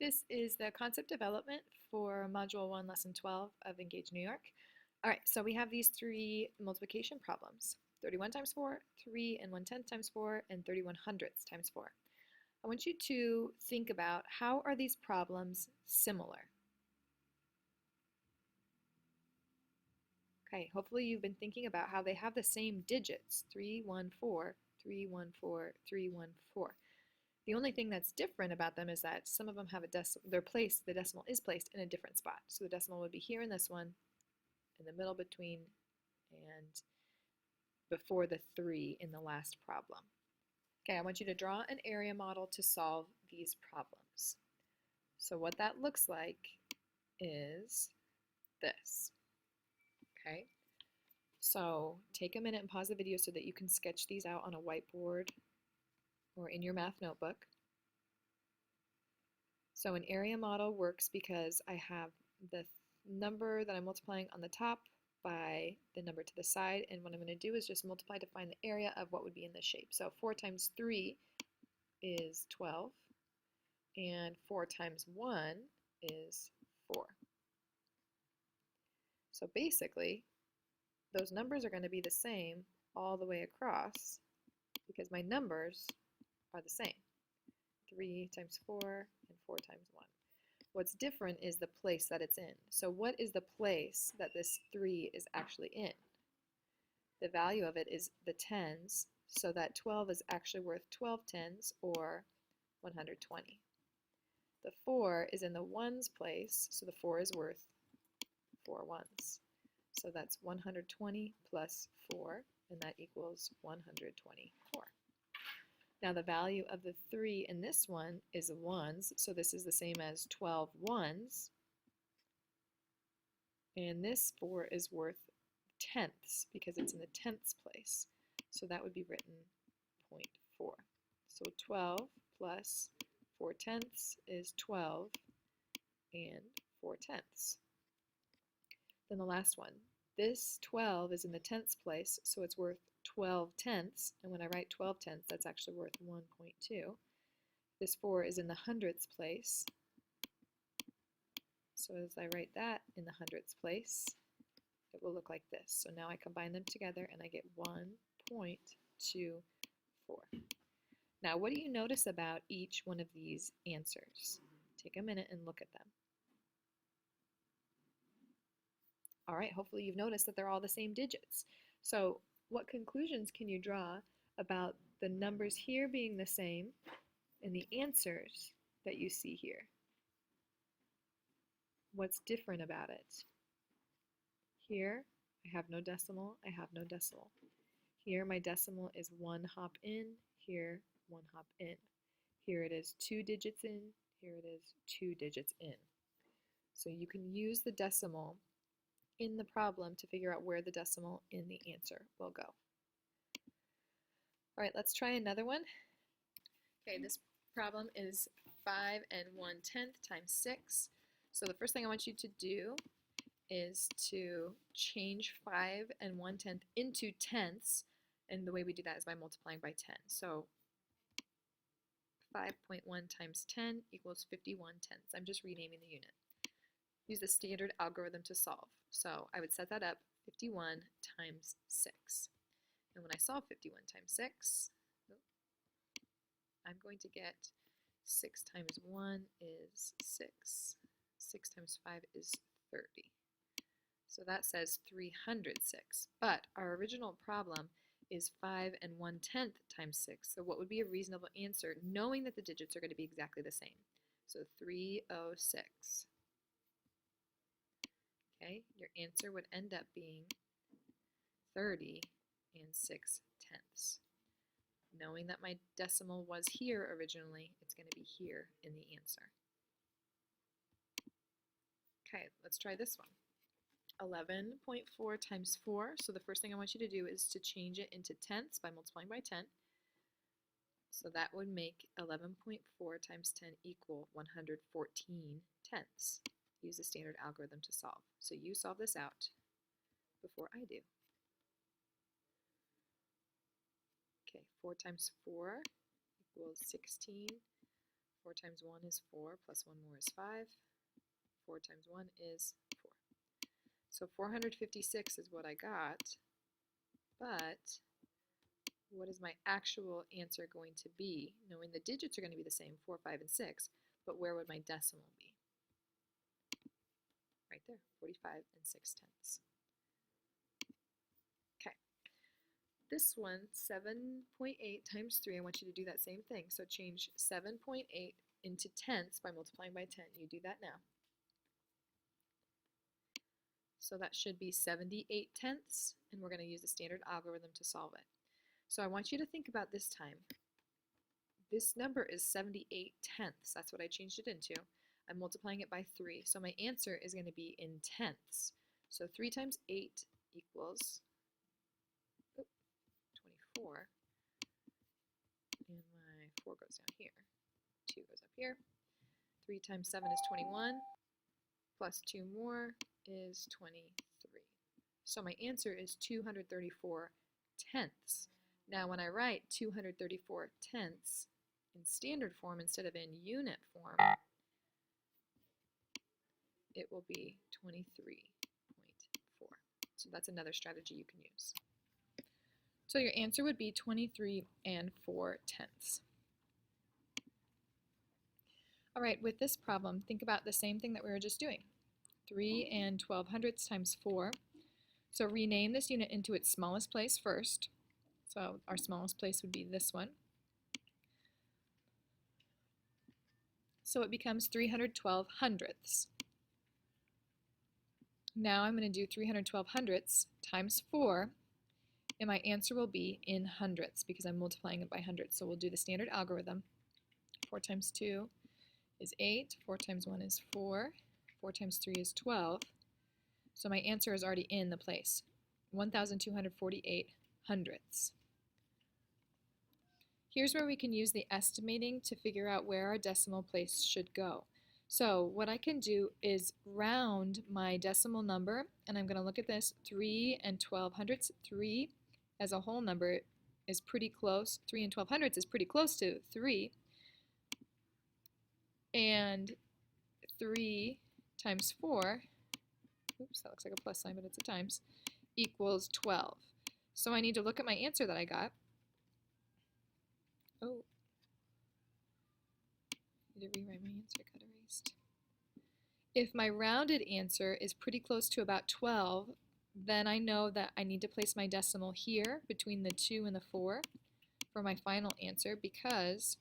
This is the concept development for Module 1, Lesson 12 of Engage New York. All right, so we have these three multiplication problems. 31 times 4, 3 and 1/10 times 4, and 31 hundredths times 4. I want you to think about how are these problems similar? Okay, hopefully you've been thinking about how they have the same digits, 3, 1, 4, 3, 1, 4, 3, 1, 4. The only thing that's different about them is that some of them have a decimal, the decimal is placed in a different spot. So the decimal would be here in this one, in the middle between, and before the 3 in the last problem. Okay, I want you to draw an area model to solve these problems. So what that looks like is this. Okay, so take a minute and pause the video so that you can sketch these out on a whiteboard or in your math notebook. So an area model works because I have the number that I'm multiplying on the top by the number to the side, and what I'm going to do is just multiply to find the area of what would be in this shape. So 4 times 3 is 12, and 4 times 1 is 4. So basically, those numbers are going to be the same all the way across because my numbers are the same. 3 times 4 and 4 times 1. What's different is the place that it's in. So what is the place that this 3 is actually in? The value of it is the tens, so that 12 is actually worth 12 tens, or 120. The 4 is in the ones place, so the 4 is worth 4 ones. So that's 120 plus 4, and that equals 124. Now the value of the 3 in this one is ones, so this is the same as 12 ones. And this 4 is worth tenths because it's in the tenths place. So that would be written 0.4. So 12 plus 4 tenths is 12 and 4 tenths. Then the last one. This 12 is in the tenths place, so it's worth 12 tenths, and when I write 12 tenths, that's actually worth 1.2. This 4 is in the hundredths place, so as I write that in the hundredths place, it will look like this. So now I combine them together and I get 1.24. Now what do you notice about each one of these answers? Take a minute and look at them. All right, hopefully you've noticed that they're all the same digits. So what conclusions can you draw about the numbers here being the same and the answers that you see here? What's different about it? Here, I have no decimal, I have no decimal. Here, my decimal is 1 hop in, here, 1 hop in. Here it is 2 digits in, here it is 2 digits in. So you can use the decimal in the problem to figure out where the decimal in the answer will go. All right, let's try another one. Okay, this problem is 5 and 1/10 times 6. So the first thing I want you to do is to change 5 and 1/10 into tenths, and the way we do that is by multiplying by 10. So 5.1 times 10 equals 51 tenths. I'm just renaming the unit. Use the standard algorithm to solve. So I would set that up 51 times 6. And when I solve 51 times 6, I'm going to get 6 times 1 is 6. 6 times 5 is 30. So that says 306. But our original problem is 5 and 1/10 times 6. So what would be a reasonable answer, knowing that the digits are going to be exactly the same? So 306. Okay, your answer would end up being 30 and 6 tenths. Knowing that my decimal was here originally, it's going to be here in the answer. Okay, let's try this one. 11.4 times 4. So the first thing I want you to do is to change it into tenths by multiplying by 10. So that would make 11.4 times 10 equal 114 tenths. Use the standard algorithm to solve. So you solve this out before I do. Okay, 4 times 4 equals 16. 4 times 1 is 4, plus 1 more is 5. 4 times 1 is 4. So 456 is what I got, but what is my actual answer going to be? Knowing the digits are going to be the same, 4, 5, and 6, but where would my decimal be? Right there, 45 and 6/10. Okay. This one, 7.8 times 3, I want you to do that same thing. So change 7.8 into tenths by multiplying by 10. You do that now. So that should be 78 tenths, and we're going to use the standard algorithm to solve it. So I want you to think about this time. This number is 78 tenths. That's what I changed it into. I'm multiplying it by 3. So my answer is going to be in tenths. So 3 times 8 equals 24. And my 4 goes down here. 2 goes up here. 3 times 7 is 21. Plus 2 more is 23. So my answer is 234 tenths. Now when I write 234 tenths in standard form instead of in unit form, it will be 23.4. So that's another strategy you can use. So your answer would be 23 and 4 tenths. All right, with this problem, think about the same thing that we were just doing. 3 and 12 hundredths times 4. So rename this unit into its smallest place first. So our smallest place would be this one. So it becomes 312 hundredths. Now I'm going to do 312 hundredths times 4, and my answer will be in hundredths because I'm multiplying it by hundreds. So we'll do the standard algorithm. 4 times 2 is 8, 4 times 1 is 4, 4 times 3 is 12. So my answer is already in the place, 1,248 hundredths. Here's where we can use the estimating to figure out where our decimal place should go. So what I can do is round my decimal number, and I'm going to look at this, 3 and 12 hundredths. 3 as a whole number is pretty close. 3 and 12 hundredths is pretty close to 3. And 3 times 4, oops, that looks like a plus sign, but it's a times, equals 12. So I need to look at my answer that I got. Oh, I need to rewrite my answer, it got erased. If my rounded answer is pretty close to about 12, then I know that I need to place my decimal here between the 2 and the 4 for my final answer, because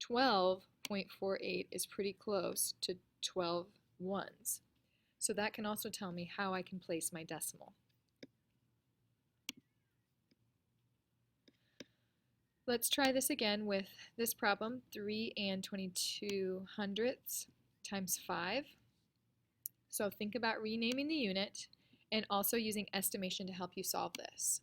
12.48 is pretty close to 12 ones. So that can also tell me how I can place my decimal. Let's try this again with this problem, 3 and 22 hundredths times 5. So think about renaming the unit and also using estimation to help you solve this.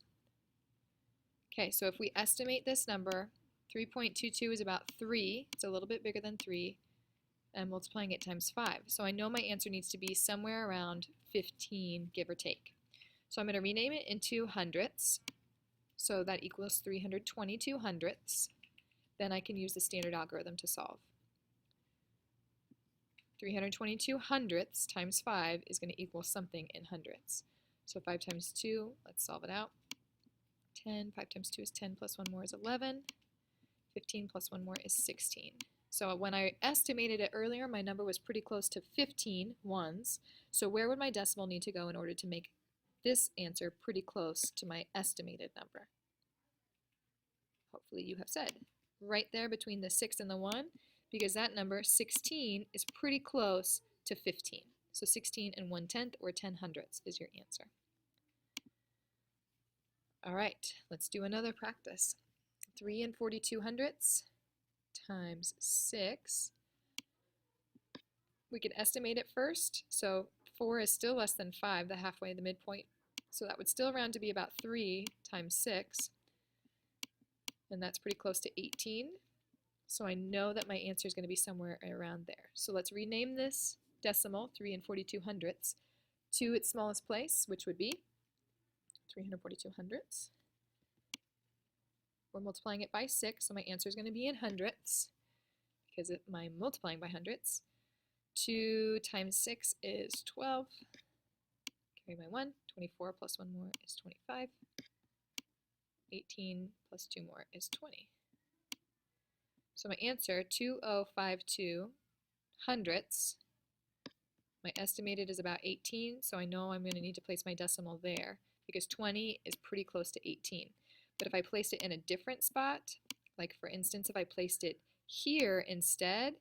Okay, so if we estimate this number, 3.22 is about 3. It's a little bit bigger than 3. And multiplying it times 5. So I know my answer needs to be somewhere around 15, give or take. So I'm going to rename it into hundredths. So that equals 322 hundredths. Then I can use the standard algorithm to solve. 322 hundredths times 5 is going to equal something in hundredths. So 5 times 2, let's solve it out. 10, 5 times 2 is 10, plus 1 more is 11. 15 plus 1 more is 16. So when I estimated it earlier, my number was pretty close to 15 ones. So where would my decimal need to go in order to make this answer pretty close to my estimated number? Hopefully you have said right there between the 6 and the 1, because that number 16 is pretty close to 15. So 16 and 1/10 or 10 hundredths is your answer. All right, let's do another practice. 3 and 42 hundredths times 6. We could estimate it first. So 4 is still less than 5, the halfway, the midpoint. So that would still round to be about 3 times 6. And that's pretty close to 18. So I know that my answer is going to be somewhere around there. So let's rename this decimal, 3 and 42 hundredths, to its smallest place, which would be 342 hundredths. We're multiplying it by 6, so my answer is going to be in hundredths, because I'm multiplying by hundreds. 2 times 6 is 12. Carry my 1. 24 plus 1 more is 25. 18 plus 2 more is 20. So my answer, 2052 hundredths. My estimated is about 18, so I know I'm going to need to place my decimal there because 20 is pretty close to 18. But if I placed it in a different spot, like for instance, if I placed it here instead,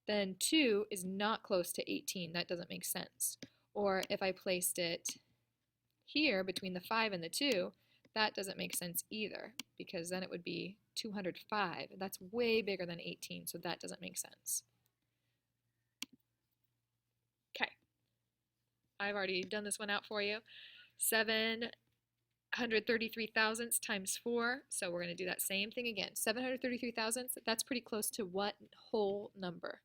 then 2 is not close to 18. That doesn't make sense. Or if I placed it here between the 5 and the 2, that doesn't make sense either, because then it would be 205. That's way bigger than 18, so that doesn't make sense. Okay, I've already done this one out for you. 733 thousandths times 4, so we're going to do that same thing again. 733 thousandths, that's pretty close to what whole number?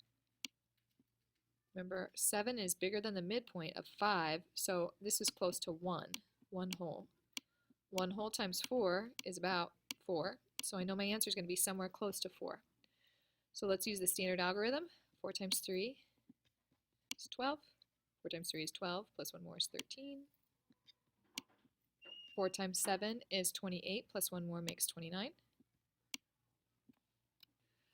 Remember, 7 is bigger than the midpoint of 5, so this is close to 1 whole. 1 whole times 4 is about 4, so I know my answer is going to be somewhere close to 4. So let's use the standard algorithm. 4 times 3 is 12. 4 times 3 is 12, plus 1 more is 13. 4 times 7 is 28, plus 1 more makes 29.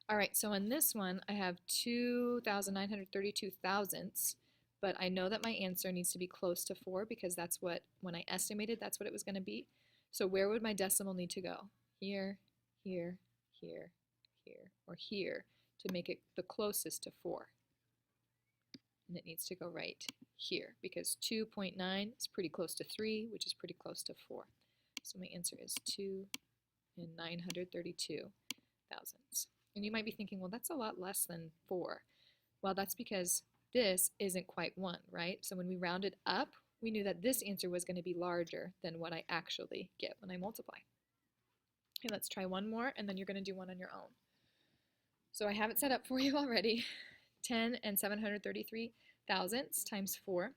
All right, so in this one, I have 2,932 thousandths, but I know that my answer needs to be close to 4 because that's what, when I estimated, that's what it was going to be. So where would my decimal need to go? Here, here, here, here, or here to make it the closest to 4. And it needs to go right here because 2.9 is pretty close to 3, which is pretty close to 4. So my answer is 2,932 thousandths. And you might be thinking, well, that's a lot less than 4. Well, that's because this isn't quite 1, right? So when we rounded up, we knew that this answer was going to be larger than what I actually get when I multiply. Okay, let's try one more, and then you're going to do one on your own. So I have it set up for you already. 10 and 733 thousandths times 4.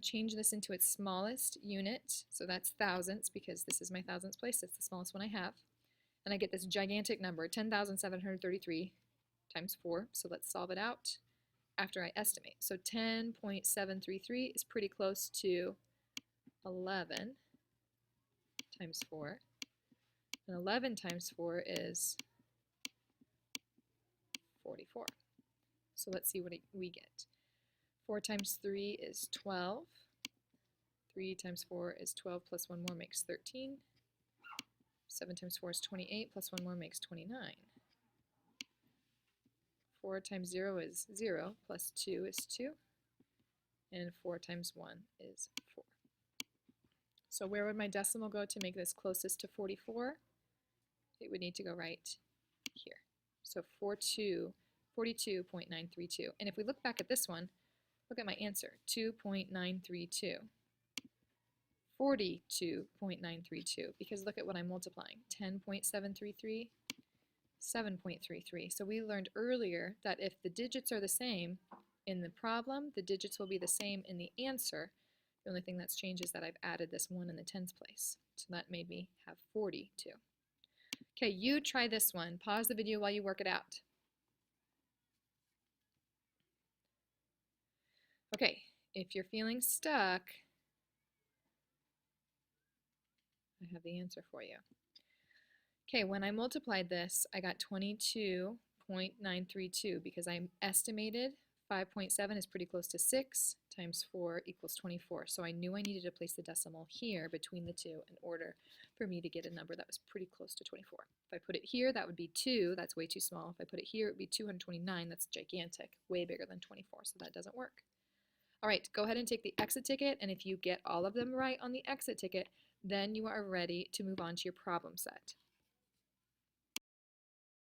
Change this into its smallest unit, so that's thousandths because this is my thousandths place. It's the smallest one I have. And I get this gigantic number, 10,733 times 4. So let's solve it out after I estimate. So 10.733 is pretty close to 11 times 4. And 11 times 4 is 44. So let's see what we get. 4 times 3 is 12. 3 times 4 is 12 plus 1 more makes 13. 7 times 4 is 28, plus 1 more makes 29. 4 times 0 is 0, plus 2 is 2. And 4 times 1 is 4. So where would my decimal go to make this closest to 44? It would need to go right here. So 42.932. And if we look back at this one, look at my answer, 2.932. 42.932, because look at what I'm multiplying, 10.733, 7.33. So we learned earlier that if the digits are the same in the problem, the digits will be the same in the answer. The only thing that's changed is that I've added this 1 in the tens place. So that made me have 42. Okay, you try this one. Pause the video while you work it out. Okay, if you're feeling stuck, I have the answer for you. Okay, when I multiplied this, I got 22.932 because I estimated 5.7 is pretty close to 6 times 4 equals 24. So I knew I needed to place the decimal here between the two in order for me to get a number that was pretty close to 24. If I put it here, that would be 2. That's way too small. If I put it here, it would be 229. That's gigantic, way bigger than 24, so that doesn't work. All right, go ahead and take the exit ticket, and if you get all of them right on the exit ticket, then you are ready to move on to your problem set.